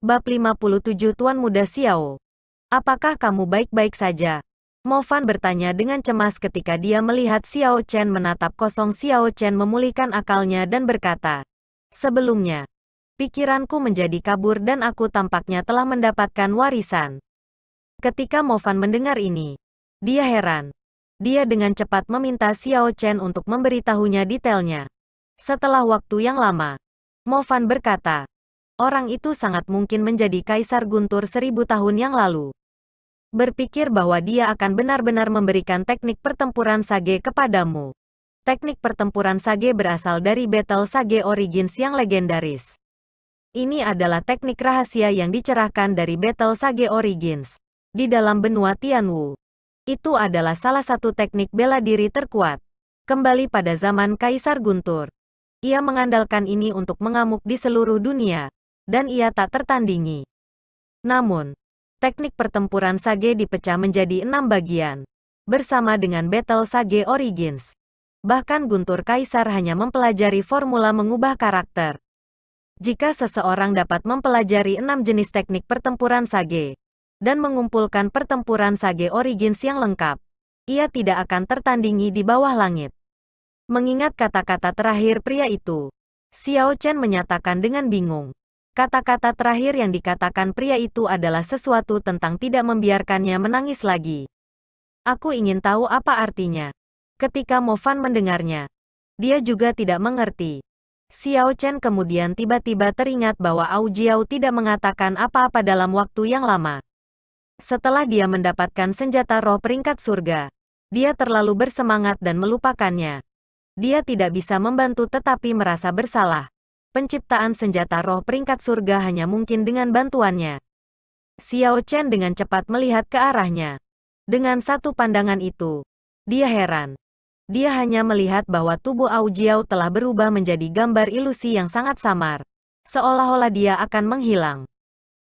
Bab 57 Tuan Muda Xiao. Apakah kamu baik-baik saja? Mo Fan bertanya dengan cemas ketika dia melihat Xiao Chen menatap kosong. Xiao Chen memulihkan akalnya dan berkata, sebelumnya, pikiranku menjadi kabur dan aku tampaknya telah mendapatkan warisan. Ketika Mo Fan mendengar ini, dia heran. Dia dengan cepat meminta Xiao Chen untuk memberitahunya detailnya. Setelah waktu yang lama, Mo Fan berkata, orang itu sangat mungkin menjadi Kaisar Guntur 1000 tahun yang lalu. Berpikir bahwa dia akan benar-benar memberikan teknik pertempuran Sage kepadamu. Teknik pertempuran Sage berasal dari Battle Sage Origins yang legendaris. Ini adalah teknik rahasia yang dicerahkan dari Battle Sage Origins. Di dalam benua Tianwu. Itu adalah salah satu teknik bela diri terkuat. Kembali pada zaman Kaisar Guntur. Ia mengandalkan ini untuk mengamuk di seluruh dunia. Dan ia tak tertandingi. Namun, teknik pertempuran Sage dipecah menjadi 6 bagian. Bersama dengan Battle Sage Origins. Bahkan Guntur Kaisar hanya mempelajari formula mengubah karakter. Jika seseorang dapat mempelajari 6 jenis teknik pertempuran Sage, dan mengumpulkan pertempuran Sage Origins yang lengkap, ia tidak akan tertandingi di bawah langit. Mengingat kata-kata terakhir pria itu, Xiao Chen menyatakan dengan bingung. Kata-kata terakhir yang dikatakan pria itu adalah sesuatu tentang tidak membiarkannya menangis lagi. Aku ingin tahu apa artinya. Ketika Mo Fan mendengarnya, dia juga tidak mengerti. Xiao Chen kemudian tiba-tiba teringat bahwa Au Jiao tidak mengatakan apa-apa dalam waktu yang lama. Setelah dia mendapatkan senjata roh peringkat surga, dia terlalu bersemangat dan melupakannya. Dia tidak bisa membantu tetapi merasa bersalah. Penciptaan senjata roh peringkat surga hanya mungkin dengan bantuannya. Xiao Chen dengan cepat melihat ke arahnya. Dengan satu pandangan itu, dia heran. Dia hanya melihat bahwa tubuh Au Jiao telah berubah menjadi gambar ilusi yang sangat samar. Seolah-olah dia akan menghilang.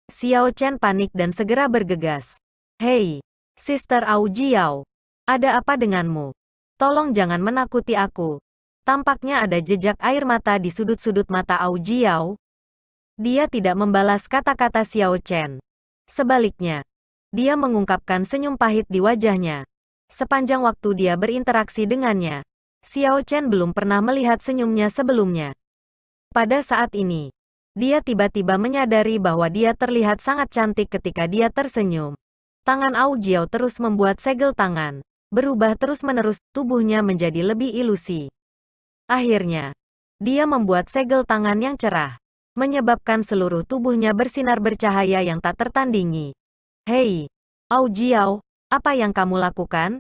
Xiao Chen panik dan segera bergegas. Hei, Sister Au Jiao. Ada apa denganmu? Tolong jangan menakuti aku. Tampaknya ada jejak air mata di sudut-sudut mata Au Jiao. Dia tidak membalas kata-kata Xiao Chen. Sebaliknya, dia mengungkapkan senyum pahit di wajahnya. Sepanjang waktu dia berinteraksi dengannya, Xiao Chen belum pernah melihat senyumnya sebelumnya. Pada saat ini, dia tiba-tiba menyadari bahwa dia terlihat sangat cantik ketika dia tersenyum. Tangan Au Jiao terus membuat segel tangan, berubah terus-menerus, tubuhnya menjadi lebih ilusi. Akhirnya, dia membuat segel tangan yang cerah, menyebabkan seluruh tubuhnya bersinar bercahaya yang tak tertandingi. Hei, Au Jiao, apa yang kamu lakukan?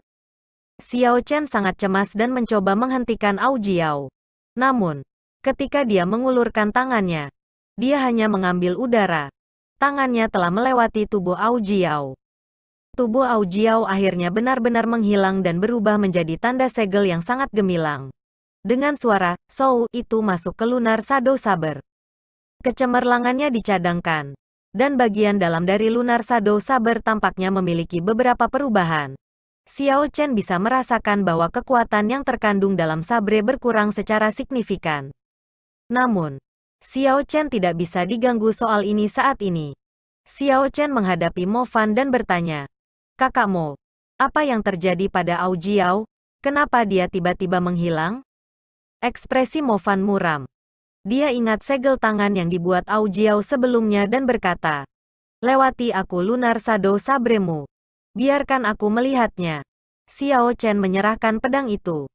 Xiao Chen sangat cemas dan mencoba menghentikan Au Jiao. Namun, ketika dia mengulurkan tangannya, dia hanya mengambil udara. Tangannya telah melewati tubuh Au Jiao. Tubuh Au Jiao akhirnya benar-benar menghilang dan berubah menjadi tanda segel yang sangat gemilang. Dengan suara, "Shou," itu masuk ke Lunar Shadow Saber. Kecemerlangannya dicadangkan. Dan bagian dalam dari Lunar Shadow Saber tampaknya memiliki beberapa perubahan. Xiao Chen bisa merasakan bahwa kekuatan yang terkandung dalam sabre berkurang secara signifikan. Namun, Xiao Chen tidak bisa diganggu soal ini saat ini. Xiao Chen menghadapi Mo Fan dan bertanya, "Kakak Mo, apa yang terjadi pada Au Jiao? Kenapa dia tiba-tiba menghilang?" Ekspresi Mo Fan muram. Dia ingat segel tangan yang dibuat Au Jiao sebelumnya dan berkata, "Lewati aku Lunar Shadow Sabremu. Biarkan aku melihatnya." Xiao Chen menyerahkan pedang itu.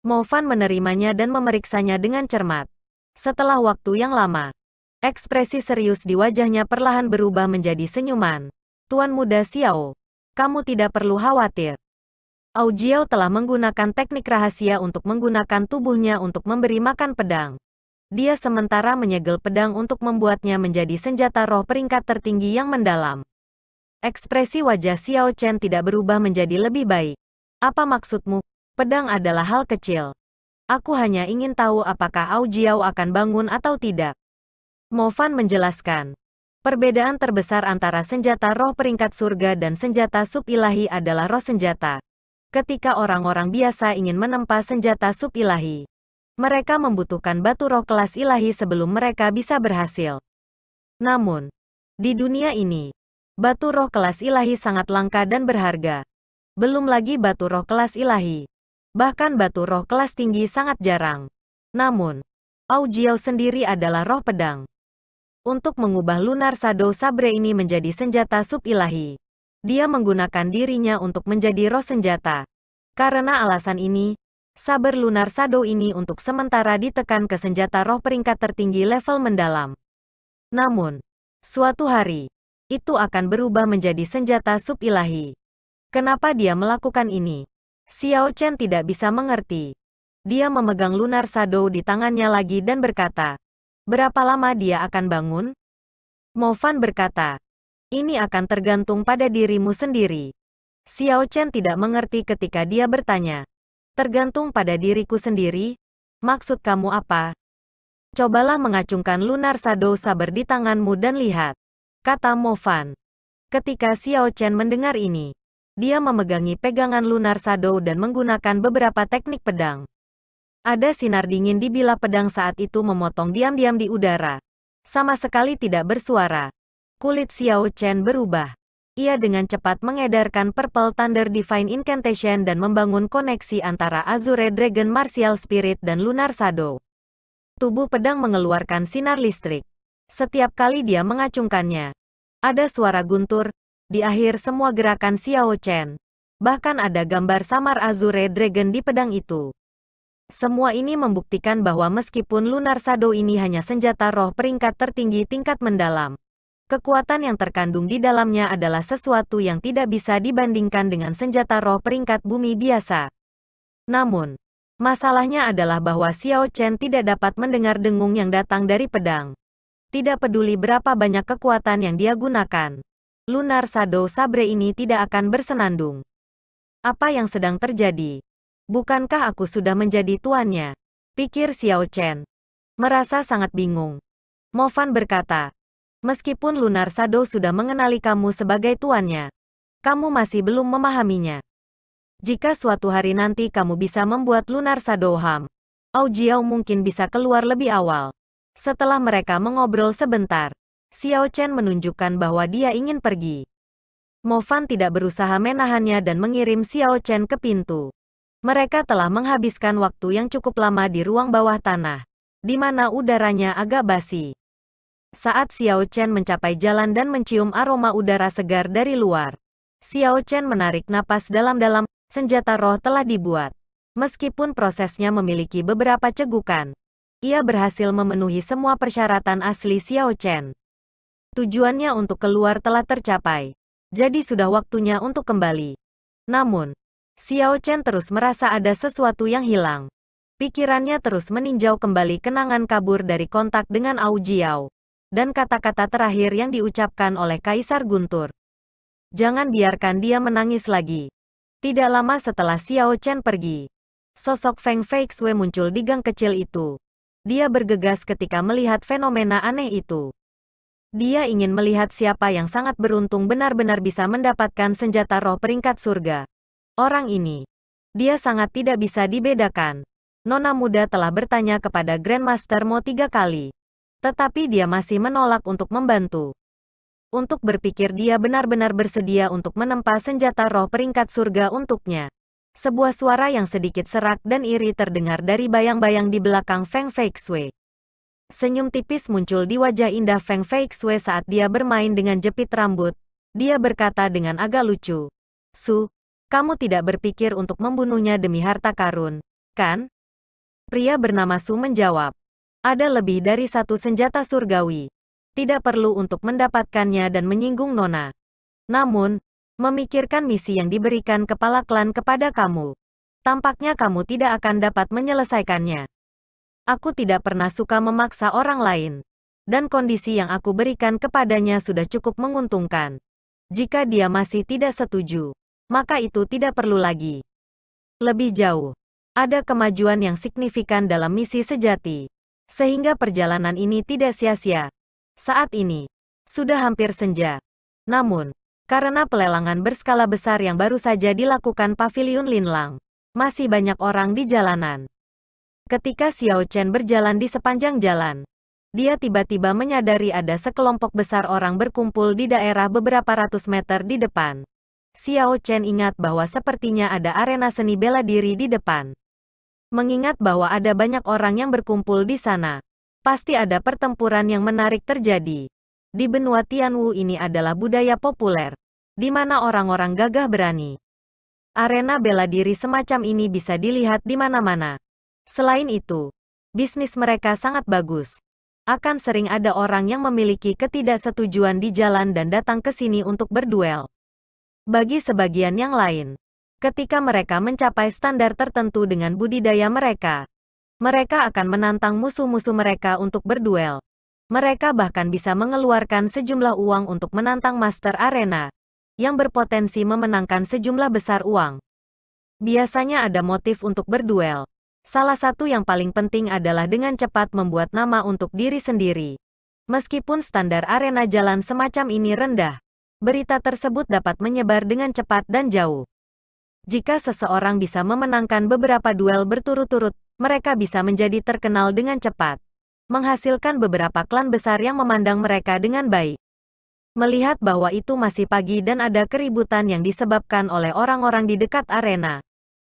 Mo Fan menerimanya dan memeriksanya dengan cermat. Setelah waktu yang lama, ekspresi serius di wajahnya perlahan berubah menjadi senyuman. "Tuan Muda Xiao, kamu tidak perlu khawatir. Au Jiao telah menggunakan teknik rahasia untuk menggunakan tubuhnya untuk memberi makan pedang. Dia sementara menyegel pedang untuk membuatnya menjadi senjata roh peringkat tertinggi yang mendalam." Ekspresi wajah Xiao Chen tidak berubah menjadi lebih baik. "Apa maksudmu? Pedang adalah hal kecil. Aku hanya ingin tahu apakah Au Jiao akan bangun atau tidak." Mo Fan menjelaskan. Perbedaan terbesar antara senjata roh peringkat surga dan senjata sub ilahi adalah roh senjata. Ketika orang-orang biasa ingin menempa senjata sub ilahi, mereka membutuhkan batu roh kelas ilahi sebelum mereka bisa berhasil. Namun, Di dunia ini, batu roh kelas ilahi sangat langka dan berharga. Belum lagi batu roh kelas ilahi. Bahkan batu roh kelas tinggi sangat jarang. Namun, Ao Jiao sendiri adalah roh pedang. Untuk mengubah Lunar Shadow Sabre ini menjadi senjata sub-ilahi, dia menggunakan dirinya untuk menjadi roh senjata. Karena alasan ini, saber Lunar Shadow ini untuk sementara ditekan ke senjata roh peringkat tertinggi level mendalam. Namun, suatu hari, itu akan berubah menjadi senjata sub-ilahi. Kenapa dia melakukan ini? Xiao Chen tidak bisa mengerti. Dia memegang Lunar Shadow di tangannya lagi dan berkata, berapa lama dia akan bangun? Mo Fan berkata, ini akan tergantung pada dirimu sendiri. Xiao Chen tidak mengerti ketika dia bertanya, tergantung pada diriku sendiri? Maksud kamu apa? Cobalah mengacungkan Lunar Shadow Saber di tanganmu dan lihat, kata Mo Fan. Ketika Xiao Chen mendengar ini, dia memegangi pegangan Lunar Shadow dan menggunakan beberapa teknik pedang. Ada sinar dingin di bilah pedang saat itu memotong diam-diam di udara. Sama sekali tidak bersuara. Kulit Xiao Chen berubah. Ia dengan cepat mengedarkan Purple Thunder Divine Incantation dan membangun koneksi antara Azure Dragon Martial Spirit dan Lunar Shadow. Tubuh pedang mengeluarkan sinar listrik. Setiap kali dia mengacungkannya, ada suara guntur. Di akhir semua gerakan Xiao Chen, bahkan ada gambar samar Azure Dragon di pedang itu. Semua ini membuktikan bahwa meskipun Lunar Shadow ini hanya senjata roh peringkat tertinggi tingkat mendalam, kekuatan yang terkandung di dalamnya adalah sesuatu yang tidak bisa dibandingkan dengan senjata roh peringkat bumi biasa. Namun, masalahnya adalah bahwa Xiao Chen tidak dapat mendengar dengung yang datang dari pedang. Tidak peduli berapa banyak kekuatan yang dia gunakan, Lunar Shadow Sabre ini tidak akan bersenandung. Apa yang sedang terjadi? Bukankah aku sudah menjadi tuannya? Pikir Xiao Chen. Merasa sangat bingung. Mo Fan berkata, meskipun Lunar Shadow sudah mengenali kamu sebagai tuannya, kamu masih belum memahaminya. Jika suatu hari nanti kamu bisa membuat Lunar Shadow Ham, Ao Jiao mungkin bisa keluar lebih awal. Setelah mereka mengobrol sebentar, Xiao Chen menunjukkan bahwa dia ingin pergi. Mo Fan tidak berusaha menahannya dan mengirim Xiao Chen ke pintu. Mereka telah menghabiskan waktu yang cukup lama di ruang bawah tanah, di mana udaranya agak basi. Saat Xiao Chen mencapai jalan dan mencium aroma udara segar dari luar, Xiao Chen menarik napas dalam-dalam. Senjata roh telah dibuat. Meskipun prosesnya memiliki beberapa cegukan, ia berhasil memenuhi semua persyaratan asli Xiao Chen. Tujuannya untuk keluar telah tercapai. Jadi sudah waktunya untuk kembali. Namun, Xiao Chen terus merasa ada sesuatu yang hilang. Pikirannya terus meninjau kembali kenangan kabur dari kontak dengan Ao Jiao. Dan kata-kata terakhir yang diucapkan oleh Kaisar Guntur. Jangan biarkan dia menangis lagi. Tidak lama setelah Xiao Chen pergi, sosok Feng Feixue muncul di gang kecil itu. Dia bergegas ketika melihat fenomena aneh itu. Dia ingin melihat siapa yang sangat beruntung benar-benar bisa mendapatkan senjata roh peringkat surga. Orang ini, dia sangat tidak bisa dibedakan. Nona muda telah bertanya kepada Grandmaster Mo 3 kali. Tetapi dia masih menolak untuk membantu. Untuk berpikir dia benar-benar bersedia untuk menempa senjata roh peringkat surga untuknya. Sebuah suara yang sedikit serak dan iri terdengar dari bayang-bayang di belakang Feng Feixue. Senyum tipis muncul di wajah indah Feng Feixue saat dia bermain dengan jepit rambut. Dia berkata dengan agak lucu. Su, kamu tidak berpikir untuk membunuhnya demi harta karun, kan? Pria bernama Su menjawab. Ada lebih dari satu senjata surgawi. Tidak perlu untuk mendapatkannya dan menyinggung Nona. Namun, memikirkan misi yang diberikan kepala klan kepada kamu. Tampaknya kamu tidak akan dapat menyelesaikannya. Aku tidak pernah suka memaksa orang lain. Dan kondisi yang aku berikan kepadanya sudah cukup menguntungkan. Jika dia masih tidak setuju, maka itu tidak perlu lagi. Lebih jauh, ada kemajuan yang signifikan dalam misi sejati. Sehingga perjalanan ini tidak sia-sia. Saat ini, sudah hampir senja. Namun, karena pelelangan berskala besar yang baru saja dilakukan Paviliun Linlang, masih banyak orang di jalanan. Ketika Xiao Chen berjalan di sepanjang jalan, Dia tiba-tiba menyadari ada sekelompok besar orang berkumpul di daerah beberapa ratus meter di depan. Xiao Chen ingat bahwa sepertinya ada arena seni bela diri di depan. Mengingat bahwa ada banyak orang yang berkumpul di sana, pasti ada pertempuran yang menarik terjadi. Di benua Tianwu ini adalah budaya populer, di mana orang-orang gagah berani. Arena bela diri semacam ini bisa dilihat di mana-mana. Selain itu, bisnis mereka sangat bagus. Akan sering ada orang yang memiliki ketidaksetujuan di jalan dan datang ke sini untuk berduel. Bagi sebagian yang lain, ketika mereka mencapai standar tertentu dengan budidaya mereka, mereka akan menantang musuh-musuh mereka untuk berduel. Mereka bahkan bisa mengeluarkan sejumlah uang untuk menantang Master Arena, yang berpotensi memenangkan sejumlah besar uang. Biasanya ada motif untuk berduel. Salah satu yang paling penting adalah dengan cepat membuat nama untuk diri sendiri. Meskipun standar arena jalan semacam ini rendah, berita tersebut dapat menyebar dengan cepat dan jauh. Jika seseorang bisa memenangkan beberapa duel berturut-turut, mereka bisa menjadi terkenal dengan cepat, menghasilkan beberapa klan besar yang memandang mereka dengan baik. Melihat bahwa itu masih pagi dan ada keributan yang disebabkan oleh orang-orang di dekat arena,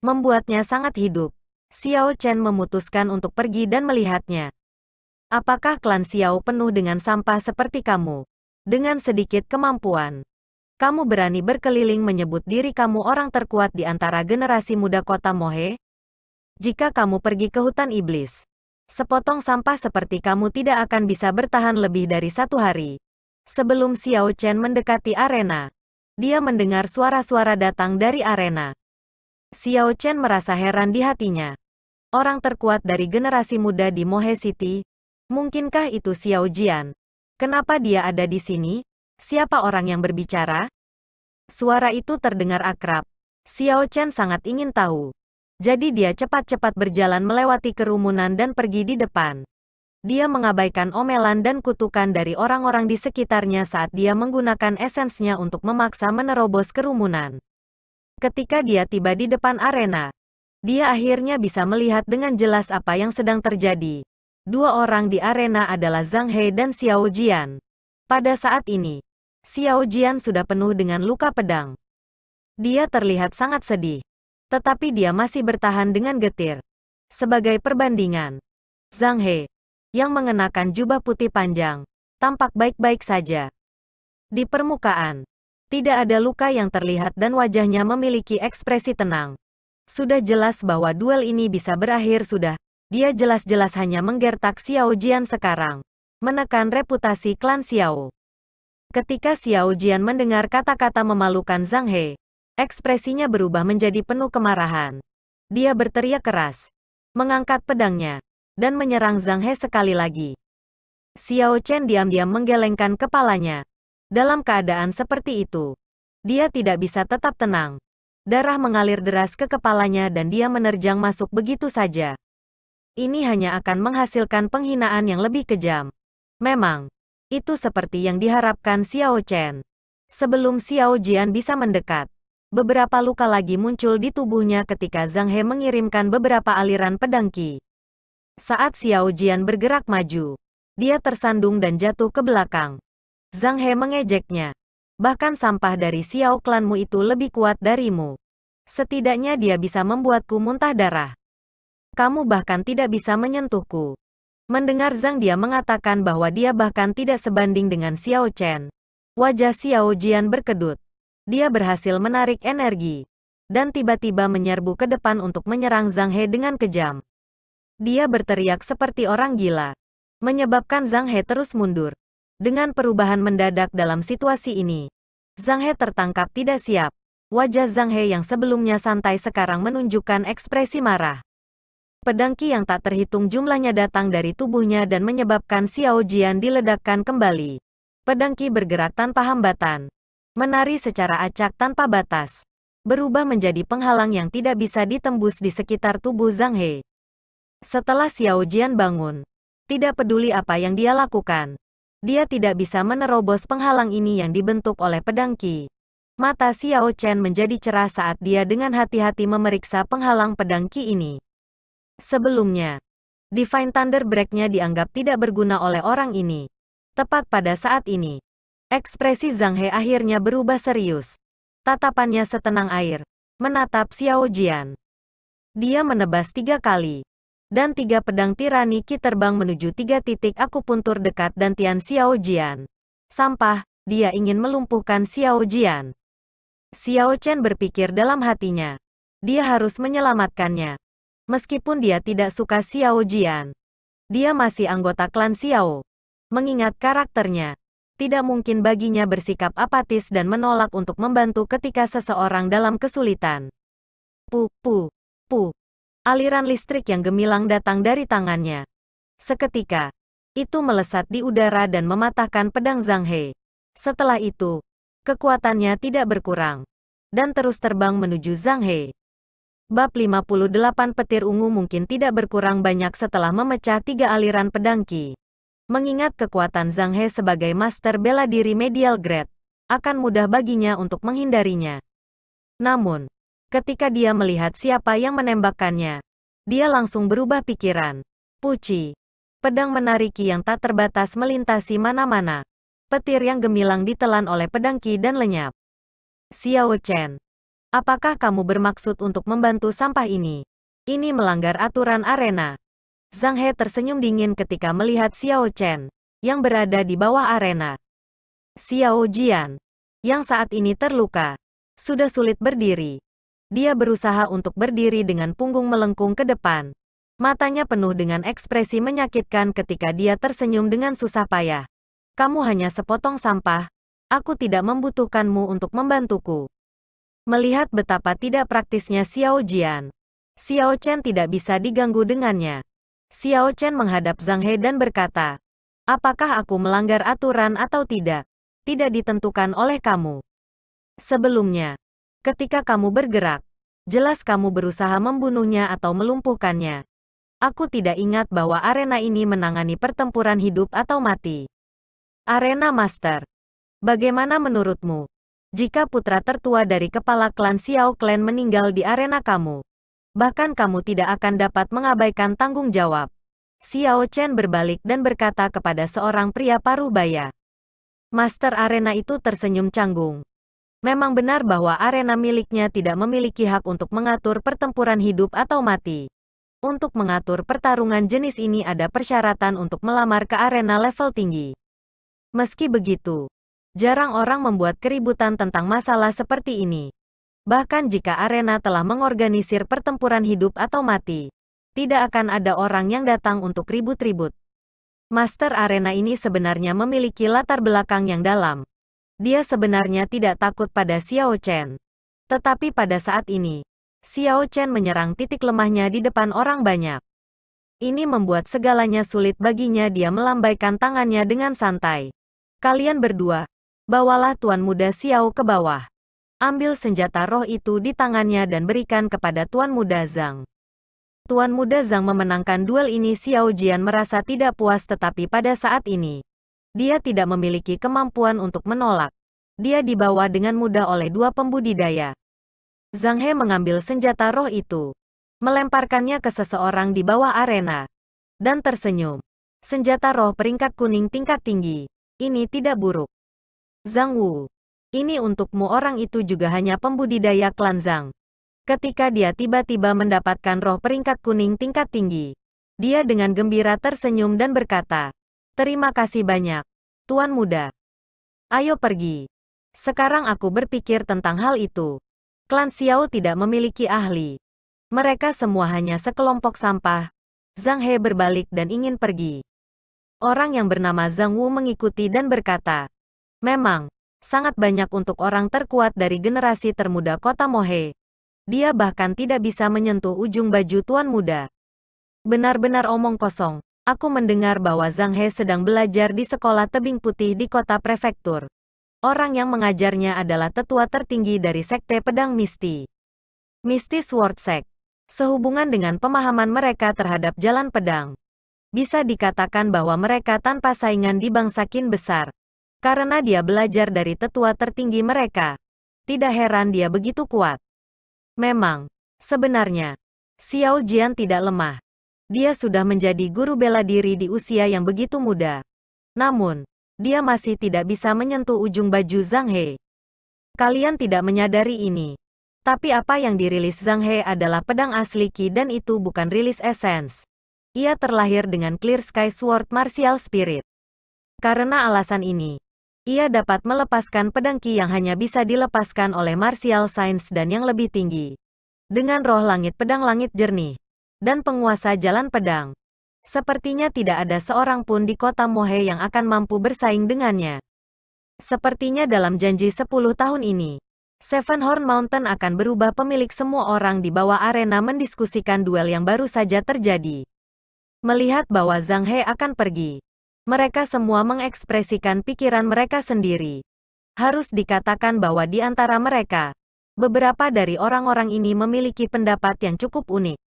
membuatnya sangat hidup. Xiao Chen memutuskan untuk pergi dan melihatnya. Apakah klan Xiao penuh dengan sampah seperti kamu? Dengan sedikit kemampuan, kamu berani berkeliling menyebut diri kamu orang terkuat di antara generasi muda kota Mohe? Jika kamu pergi ke hutan iblis, sepotong sampah seperti kamu tidak akan bisa bertahan lebih dari 1 hari. Sebelum Xiao Chen mendekati arena, dia mendengar suara-suara datang dari arena. Xiao Chen merasa heran di hatinya. Orang terkuat dari generasi muda di Mohe City, mungkinkah itu Xiao Jian? Kenapa dia ada di sini? Siapa orang yang berbicara? Suara itu terdengar akrab. Xiao Chen sangat ingin tahu. Jadi dia cepat-cepat berjalan melewati kerumunan dan pergi di depan. Dia mengabaikan omelan dan kutukan dari orang-orang di sekitarnya saat dia menggunakan esensnya untuk memaksa menerobos kerumunan. Ketika dia tiba di depan arena, dia akhirnya bisa melihat dengan jelas apa yang sedang terjadi. 2 orang di arena adalah Zhang He dan Xiao Jian. Pada saat ini, Xiao Jian sudah penuh dengan luka pedang. Dia terlihat sangat sedih, tetapi dia masih bertahan dengan getir. Sebagai perbandingan, Zhang He, yang mengenakan jubah putih panjang, tampak baik-baik saja. Di permukaan, tidak ada luka yang terlihat dan wajahnya memiliki ekspresi tenang. Sudah jelas bahwa duel ini bisa berakhir sudah. Dia jelas-jelas hanya menggertak Xiao Jian sekarang, menekan reputasi klan Xiao. Ketika Xiao Jian mendengar kata-kata memalukan Zhang He, ekspresinya berubah menjadi penuh kemarahan. Dia berteriak keras, mengangkat pedangnya, dan menyerang Zhang He sekali lagi. Xiao Chen diam-diam menggelengkan kepalanya. Dalam keadaan seperti itu, dia tidak bisa tetap tenang. Darah mengalir deras ke kepalanya dan dia menerjang masuk begitu saja. Ini hanya akan menghasilkan penghinaan yang lebih kejam. Memang, itu seperti yang diharapkan Xiao Chen. Sebelum Xiao Jian bisa mendekat, beberapa luka lagi muncul di tubuhnya ketika Zhang He mengirimkan beberapa aliran pedang Qi. Saat Xiao Jian bergerak maju, dia tersandung dan jatuh ke belakang. Zhang He mengejeknya. Bahkan sampah dari Xiao klanmu itu lebih kuat darimu. Setidaknya dia bisa membuatku muntah darah. Kamu bahkan tidak bisa menyentuhku. Mendengar Zhang dia mengatakan bahwa dia bahkan tidak sebanding dengan Xiao Chen. Wajah Xiao Jian berkedut. Dia berhasil menarik energi, dan tiba-tiba menyerbu ke depan untuk menyerang Zhang He dengan kejam. Dia berteriak seperti orang gila, menyebabkan Zhang He terus mundur. Dengan perubahan mendadak dalam situasi ini, Zhang He tertangkap tidak siap. Wajah Zhang He yang sebelumnya santai sekarang menunjukkan ekspresi marah. Pedang Qi yang tak terhitung jumlahnya datang dari tubuhnya dan menyebabkan Xiao Jian diledakkan kembali. Pedang Qi bergerak tanpa hambatan, menari secara acak tanpa batas, berubah menjadi penghalang yang tidak bisa ditembus di sekitar tubuh Zhang He. Setelah Xiao Jian bangun, tidak peduli apa yang dia lakukan, dia tidak bisa menerobos penghalang ini yang dibentuk oleh pedang Qi. Mata Xiao Chen menjadi cerah saat dia dengan hati-hati memeriksa penghalang pedang Qi ini. Sebelumnya, Divine Thunder Break-nya dianggap tidak berguna oleh orang ini. Tepat pada saat ini, ekspresi Zhang He akhirnya berubah serius. Tatapannya setenang air, menatap Xiao Jian. Dia menebas 3 kali. Dan 3 pedang tirani Qi terbang menuju 3 titik akupuntur dekat dantian Xiao Jian. Sampah, dia ingin melumpuhkan Xiao Jian. Xiao Chen berpikir dalam hatinya. Dia harus menyelamatkannya. Meskipun dia tidak suka Xiao Jian, dia masih anggota klan Xiao. Mengingat karakternya, tidak mungkin baginya bersikap apatis dan menolak untuk membantu ketika seseorang dalam kesulitan. Pu. Aliran listrik yang gemilang datang dari tangannya. Seketika, itu melesat di udara dan mematahkan pedang Zhang He. Setelah itu, kekuatannya tidak berkurang, dan terus terbang menuju Zhang He. Bab 58 Petir ungu mungkin tidak berkurang banyak setelah memecah 3 aliran pedang Qi. Mengingat kekuatan Zhang He sebagai master bela diri medial grade, akan mudah baginya untuk menghindarinya. Namun, ketika dia melihat siapa yang menembakkannya, dia langsung berubah pikiran. Puci. Pedang menari Qi yang tak terbatas melintasi mana-mana. Petir yang gemilang ditelan oleh pedang Qi dan lenyap. Xiao Chen. Apakah kamu bermaksud untuk membantu sampah ini? Ini melanggar aturan arena. Zhang He tersenyum dingin ketika melihat Xiao Chen, yang berada di bawah arena. Xiao Jian, yang saat ini terluka, sudah sulit berdiri. Dia berusaha untuk berdiri dengan punggung melengkung ke depan. Matanya penuh dengan ekspresi menyakitkan ketika dia tersenyum dengan susah payah. Kamu hanya sepotong sampah. Aku tidak membutuhkanmu untuk membantuku. Melihat betapa tidak praktisnya Xiao Jian, Xiao Chen tidak bisa diganggu dengannya. Xiao Chen menghadap Zhang He dan berkata, apakah aku melanggar aturan atau tidak? Tidak ditentukan oleh kamu. Sebelumnya, ketika kamu bergerak, jelas kamu berusaha membunuhnya atau melumpuhkannya. Aku tidak ingat bahwa arena ini menangani pertempuran hidup atau mati. Arena Master. Bagaimana menurutmu? Jika putra tertua dari kepala klan Xiao Clan meninggal di arena kamu, bahkan kamu tidak akan dapat mengabaikan tanggung jawab. Xiao Chen berbalik dan berkata kepada seorang pria paruh baya. Master arena itu tersenyum canggung. Memang benar bahwa arena miliknya tidak memiliki hak untuk mengatur pertempuran hidup atau mati. Untuk mengatur pertarungan jenis ini ada persyaratan untuk melamar ke arena level tinggi. Meski begitu, jarang orang membuat keributan tentang masalah seperti ini. Bahkan jika arena telah mengorganisir pertempuran hidup atau mati, tidak akan ada orang yang datang untuk ribut-ribut. Master arena ini sebenarnya memiliki latar belakang yang dalam. Dia sebenarnya tidak takut pada Xiao Chen. Tetapi pada saat ini, Xiao Chen menyerang titik lemahnya di depan orang banyak. Ini membuat segalanya sulit baginya. Dia melambaikan tangannya dengan santai. Kalian berdua, bawalah Tuan Muda Xiao ke bawah. Ambil senjata roh itu di tangannya dan berikan kepada Tuan Muda Zhang. Tuan Muda Zhang memenangkan duel ini. Xiao Jian merasa tidak puas, tetapi pada saat ini, dia tidak memiliki kemampuan untuk menolak. Dia dibawa dengan mudah oleh 2 pembudidaya. Zhang He mengambil senjata roh itu, melemparkannya ke seseorang di bawah arena, dan tersenyum. Senjata roh peringkat kuning tingkat tinggi. Ini tidak buruk. Zhang Wu. Ini untukmu. Orang itu juga hanya pembudidaya klan Zhang. Ketika dia tiba-tiba mendapatkan roh peringkat kuning tingkat tinggi, dia dengan gembira tersenyum dan berkata, terima kasih banyak, Tuan Muda. Ayo pergi. Sekarang aku berpikir tentang hal itu. Klan Xiao tidak memiliki ahli. Mereka semua hanya sekelompok sampah. Zhang He berbalik dan ingin pergi. Orang yang bernama Zhang Wu mengikuti dan berkata, memang, sangat banyak untuk orang terkuat dari generasi termuda kota Mohe. Dia bahkan tidak bisa menyentuh ujung baju Tuan Muda. Benar-benar omong kosong. Aku mendengar bahwa Zhang He sedang belajar di sekolah tebing putih di kota prefektur. Orang yang mengajarnya adalah tetua tertinggi dari sekte pedang Misti. Misty Sword Sect. Sehubungan dengan pemahaman mereka terhadap jalan pedang, bisa dikatakan bahwa mereka tanpa saingan di bangsa Qin besar. Karena dia belajar dari tetua tertinggi mereka. Tidak heran dia begitu kuat. Memang, sebenarnya, Xiao Jian tidak lemah. Dia sudah menjadi guru bela diri di usia yang begitu muda. Namun, dia masih tidak bisa menyentuh ujung baju Zhang He. Kalian tidak menyadari ini. Tapi apa yang dirilis Zhang He adalah pedang asli Qi dan itu bukan rilis essence. Ia terlahir dengan Clear Sky Sword Martial Spirit. Karena alasan ini, ia dapat melepaskan pedang Qi yang hanya bisa dilepaskan oleh Martial Science dan yang lebih tinggi. Dengan roh langit pedang langit jernih dan penguasa jalan pedang. Sepertinya tidak ada seorang pun di kota Mohe yang akan mampu bersaing dengannya. Sepertinya dalam janji 10 tahun ini, Seven Horn Mountain akan berubah. Pemilik semua orang di bawah arena mendiskusikan duel yang baru saja terjadi. Melihat bahwa Zhang He akan pergi, mereka semua mengekspresikan pikiran mereka sendiri. Harus dikatakan bahwa di antara mereka, beberapa dari orang-orang ini memiliki pendapat yang cukup unik.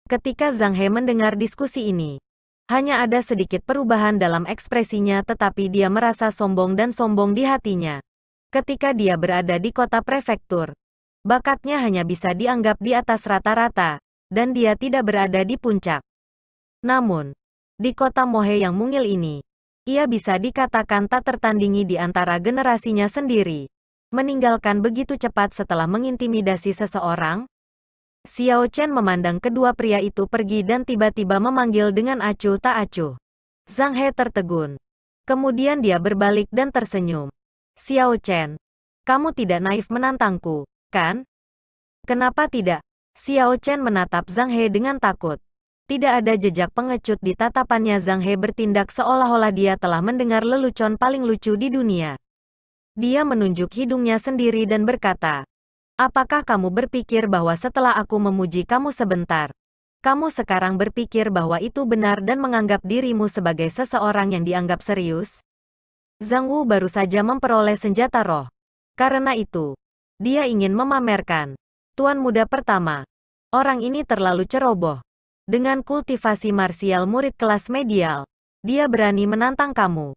Ketika Zhang He mendengar diskusi ini, hanya ada sedikit perubahan dalam ekspresinya tetapi dia merasa sombong dan sombong di hatinya. Ketika dia berada di kota prefektur, bakatnya hanya bisa dianggap di atas rata-rata, dan dia tidak berada di puncak. Namun, di kota Mohe yang mungil ini, ia bisa dikatakan tak tertandingi di antara generasinya sendiri. Meninggalkan begitu cepat setelah mengintimidasi seseorang, Xiao Chen memandang kedua pria itu pergi dan tiba-tiba memanggil dengan acuh tak acuh. Zhang He tertegun. Kemudian dia berbalik dan tersenyum. Xiao Chen, kamu tidak naif menantangku, kan? Kenapa tidak? Xiao Chen menatap Zhang He dengan takut. Tidak ada jejak pengecut di tatapannya. Zhang He bertindak seolah-olah dia telah mendengar lelucon paling lucu di dunia. Dia menunjuk hidungnya sendiri dan berkata, apakah kamu berpikir bahwa setelah aku memuji kamu sebentar, kamu sekarang berpikir bahwa itu benar dan menganggap dirimu sebagai seseorang yang dianggap serius? Zhang Wu baru saja memperoleh senjata roh. Karena itu, dia ingin memamerkan. Tuan muda pertama. Orang ini terlalu ceroboh. Dengan kultivasi marsial murid kelas medial, dia berani menantang kamu.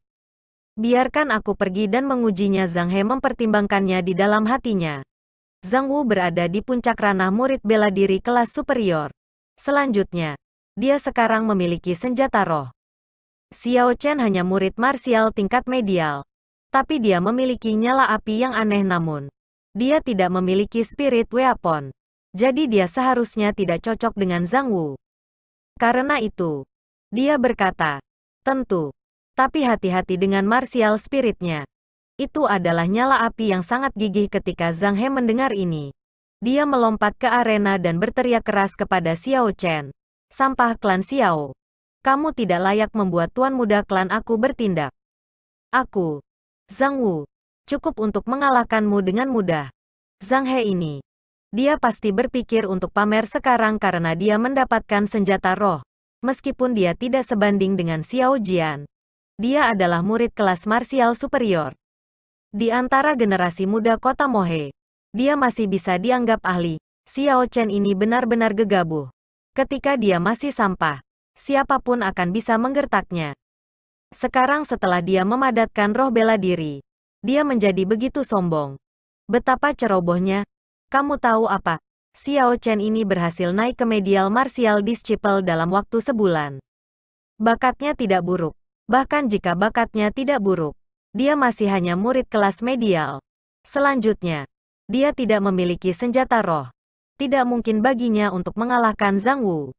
Biarkan aku pergi dan mengujinya. Zhang He mempertimbangkannya di dalam hatinya. Zhang Wu berada di puncak ranah murid bela diri kelas superior. Selanjutnya, dia sekarang memiliki senjata roh. Xiao Chen hanya murid marsial tingkat medial. Tapi dia memiliki nyala api yang aneh namun, dia tidak memiliki spirit weapon. Jadi dia seharusnya tidak cocok dengan Zhang Wu. Karena itu, dia berkata, tentu. Tapi hati-hati dengan martial spiritnya. Itu adalah nyala api yang sangat gigih. Ketika Zhang He mendengar ini, dia melompat ke arena dan berteriak keras kepada Xiao Chen. Sampah klan Xiao. Kamu tidak layak membuat tuan muda klan aku bertindak. Aku, Zhang Wu, cukup untuk mengalahkanmu dengan mudah. Zhang He ini, dia pasti berpikir untuk pamer sekarang karena dia mendapatkan senjata roh. Meskipun dia tidak sebanding dengan Xiao Jian, dia adalah murid kelas marsial superior. Di antara generasi muda kota Mohe, dia masih bisa dianggap ahli. Xiao Chen ini benar-benar gegabah. Ketika dia masih sampah, siapapun akan bisa menggertaknya. Sekarang setelah dia memadatkan roh bela diri, dia menjadi begitu sombong. Betapa cerobohnya. Kamu tahu apa? Xiao Chen ini berhasil naik ke medial martial disciple dalam waktu sebulan. Bakatnya tidak buruk. Bahkan jika bakatnya tidak buruk, dia masih hanya murid kelas medial. Selanjutnya, dia tidak memiliki senjata roh. Tidak mungkin baginya untuk mengalahkan Zhang Wu.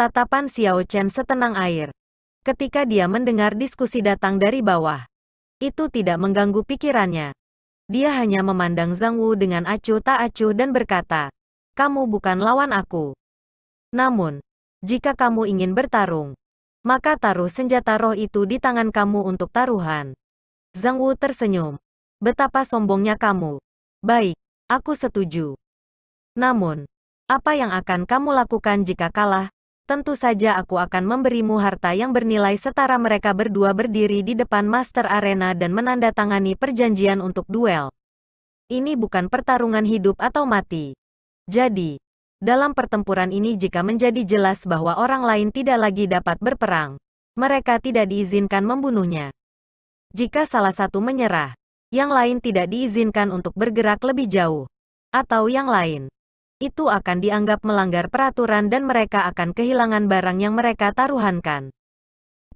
Tatapan Xiao Chen setenang air. Ketika dia mendengar diskusi datang dari bawah, itu tidak mengganggu pikirannya. Dia hanya memandang Zhang Wu dengan acuh tak acuh dan berkata, kamu bukan lawan aku. Namun, jika kamu ingin bertarung, maka taruh senjata roh itu di tangan kamu untuk taruhan. Zhang Wu tersenyum. Betapa sombongnya kamu. Baik, aku setuju. Namun, apa yang akan kamu lakukan jika kalah? Tentu saja aku akan memberimu harta yang bernilai setara. Mereka berdua berdiri di depan Master Arena dan menandatangani perjanjian untuk duel. Ini bukan pertarungan hidup atau mati. Jadi, dalam pertempuran ini jika menjadi jelas bahwa orang lain tidak lagi dapat berperang, mereka tidak diizinkan membunuhnya. Jika salah satu menyerah, yang lain tidak diizinkan untuk bergerak lebih jauh. Atau yang lain. itu akan dianggap melanggar peraturan dan mereka akan kehilangan barang yang mereka taruhankan.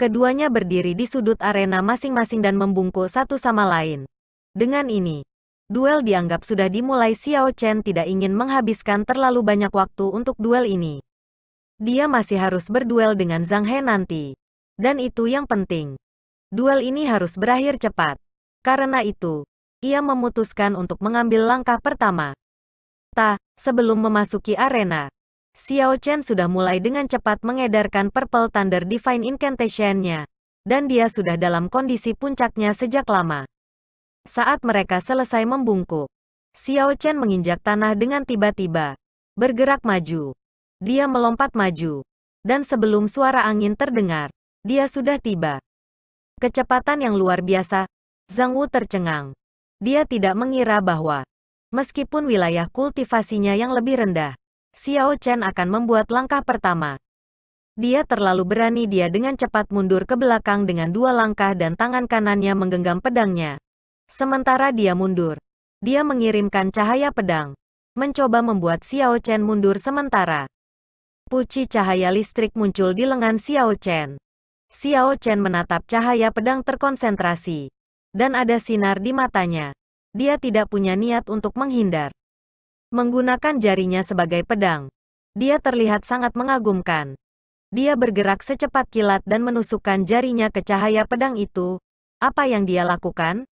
Keduanya berdiri di sudut arena masing-masing dan membungkuk satu sama lain. Dengan ini, duel dianggap sudah dimulai. Xiao Chen tidak ingin menghabiskan terlalu banyak waktu untuk duel ini. Dia masih harus berduel dengan Zhang He nanti. Dan itu yang penting. Duel ini harus berakhir cepat. Karena itu, ia memutuskan untuk mengambil langkah pertama. Sebelum memasuki arena, Xiao Chen sudah mulai dengan cepat mengedarkan Purple Thunder Divine Incantation-nya. Dan dia sudah dalam kondisi puncaknya sejak lama. Saat mereka selesai membungkuk, Xiao Chen menginjak tanah dengan tiba-tiba. Bergerak maju. Dia melompat maju. Dan sebelum suara angin terdengar, dia sudah tiba. Kecepatan yang luar biasa. Zhang Wu tercengang. Dia tidak mengira bahwa, meskipun wilayah kultivasinya yang lebih rendah, Xiao Chen akan membuat langkah pertama. Dia terlalu berani. Dia dengan cepat mundur ke belakang dengan 2 langkah dan tangan kanannya menggenggam pedangnya. Sementara dia mundur, dia mengirimkan cahaya pedang, mencoba membuat Xiao Chen mundur sementara. Puci cahaya listrik muncul di lengan Xiao Chen. Xiao Chen menatap cahaya pedang terkonsentrasi. Dan ada sinar di matanya. Dia tidak punya niat untuk menghindar. Menggunakan jarinya sebagai pedang, dia terlihat sangat mengagumkan. Dia bergerak secepat kilat dan menusukkan jarinya ke cahaya pedang itu. Apa yang dia lakukan?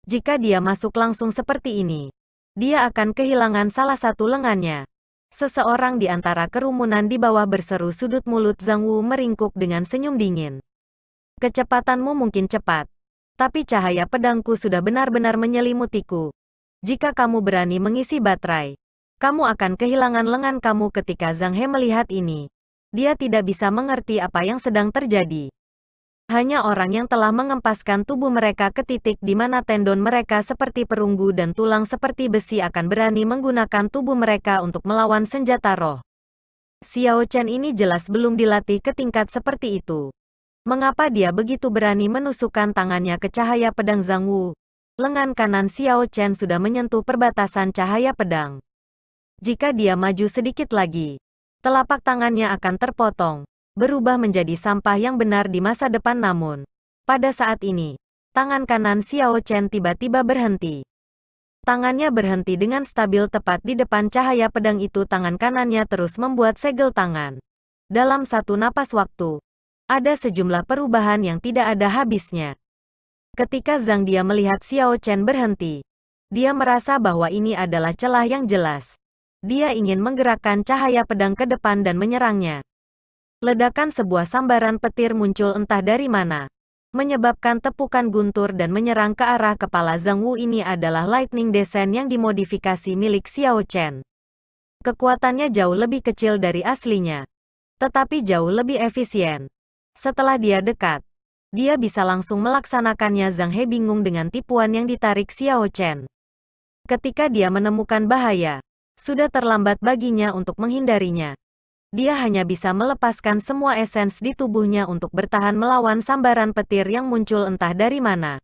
Jika dia masuk langsung seperti ini, dia akan kehilangan salah satu lengannya. Seseorang di antara kerumunan di bawah berseru. Sudut mulut Zhang Wu meringkuk dengan senyum dingin. Kecepatanmu mungkin cepat, tapi cahaya pedangku sudah benar-benar menyelimutiku. Jika kamu berani mengisi baterai, kamu akan kehilangan lengan kamu. Ketika Zhang He melihat ini, dia tidak bisa mengerti apa yang sedang terjadi. Hanya orang yang telah mengempaskan tubuh mereka ke titik di mana tendon mereka seperti perunggu dan tulang seperti besi akan berani menggunakan tubuh mereka untuk melawan senjata roh. Xiao Chen ini jelas belum dilatih ke tingkat seperti itu. Mengapa dia begitu berani menusukkan tangannya ke cahaya pedang Zhang Wu? Lengan kanan Xiao Chen sudah menyentuh perbatasan cahaya pedang. Jika dia maju sedikit lagi, telapak tangannya akan terpotong, berubah menjadi sampah yang benar di masa depan. Namun, pada saat ini, tangan kanan Xiao Chen tiba-tiba berhenti. Tangannya berhenti dengan stabil tepat di depan cahaya pedang itu. Tangan kanannya terus membuat segel tangan. Dalam satu napas waktu, ada sejumlah perubahan yang tidak ada habisnya. Ketika Zhang Dia melihat Xiao Chen berhenti, dia merasa bahwa ini adalah celah yang jelas. Dia ingin menggerakkan cahaya pedang ke depan dan menyerangnya. Ledakan sebuah sambaran petir muncul entah dari mana, menyebabkan tepukan guntur dan menyerang ke arah kepala Zhang Wu. Ini adalah Lightning Descent yang dimodifikasi milik Xiao Chen. Kekuatannya jauh lebih kecil dari aslinya, tetapi jauh lebih efisien. Setelah dia dekat, dia bisa langsung melaksanakannya. Zhang He bingung dengan tipuan yang ditarik Xiao Chen. Ketika dia menemukan bahaya, sudah terlambat baginya untuk menghindarinya. Dia hanya bisa melepaskan semua esens di tubuhnya untuk bertahan melawan sambaran petir yang muncul entah dari mana.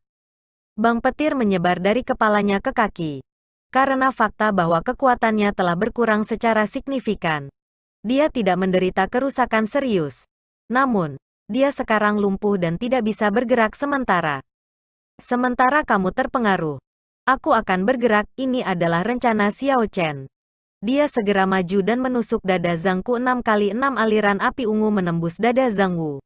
Bang petir menyebar dari kepalanya ke kaki. Karena fakta bahwa kekuatannya telah berkurang secara signifikan, dia tidak menderita kerusakan serius. Namun, dia sekarang lumpuh dan tidak bisa bergerak sementara. Sementara kamu terpengaruh, aku akan bergerak. Ini adalah rencana Xiao Chen. Dia segera maju dan menusuk dada Zhang Ku 6 kali 6 aliran api ungu menembus dada Zhang Wu.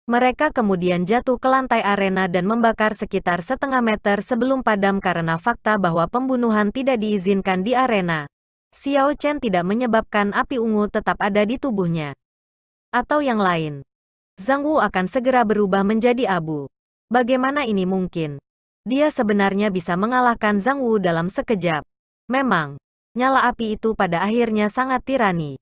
Mereka kemudian jatuh ke lantai arena dan membakar sekitar setengah meter sebelum padam karena fakta bahwa pembunuhan tidak diizinkan di arena. Xiao Chen tidak menyebabkan api ungu tetap ada di tubuhnya. Atau yang lain, Zhang Wu akan segera berubah menjadi abu. Bagaimana ini mungkin? Dia sebenarnya bisa mengalahkan Zhang Wu dalam sekejap. Memang, nyala api itu pada akhirnya sangat tirani.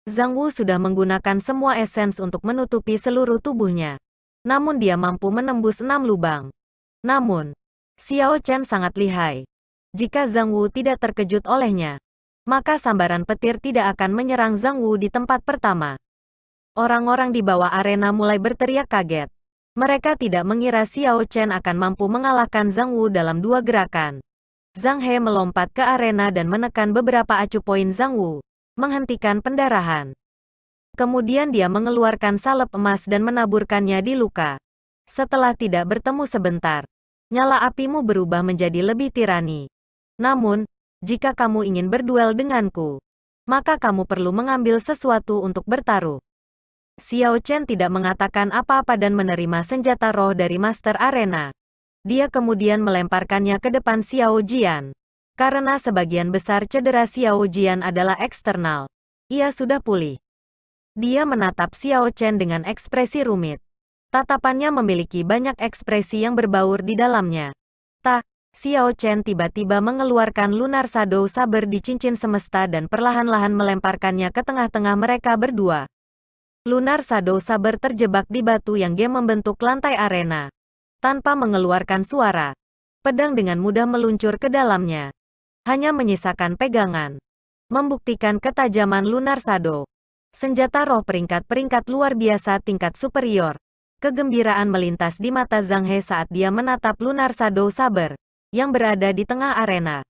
Zhang Wu sudah menggunakan semua esens untuk menutupi seluruh tubuhnya. Namun dia mampu menembus 6 lubang. Namun, Xiao Chen sangat lihai. Jika Zhang Wu tidak terkejut olehnya, maka sambaran petir tidak akan menyerang Zhang Wu di tempat pertama. Orang-orang di bawah arena mulai berteriak kaget. Mereka tidak mengira Xiao Chen akan mampu mengalahkan Zhang Wu dalam 2 gerakan. Zhang He melompat ke arena dan menekan beberapa acu poin Zhang Wu, menghentikan pendarahan. Kemudian dia mengeluarkan salep emas dan menaburkannya di luka. Setelah tidak bertemu sebentar, nyala apimu berubah menjadi lebih tirani. Namun, jika kamu ingin berduel denganku, maka kamu perlu mengambil sesuatu untuk bertaruh. Xiao Chen tidak mengatakan apa-apa dan menerima senjata roh dari Master Arena. Dia kemudian melemparkannya ke depan Xiao Jian. Karena sebagian besar cedera Xiao Jian adalah eksternal, ia sudah pulih. Dia menatap Xiao Chen dengan ekspresi rumit. Tatapannya memiliki banyak ekspresi yang berbaur di dalamnya. Xiao Chen tiba-tiba mengeluarkan Lunar Shadow Saber di cincin semesta dan perlahan-lahan melemparkannya ke tengah-tengah mereka berdua. Lunar Shadow Saber terjebak di batu yang game membentuk lantai arena. Tanpa mengeluarkan suara, pedang dengan mudah meluncur ke dalamnya. Hanya menyisakan pegangan. Membuktikan ketajaman Lunar Shadow. Senjata roh peringkat-peringkat luar biasa tingkat superior. Kegembiraan melintas di mata Zhang He saat dia menatap Lunar Shadow Saber yang berada di tengah arena.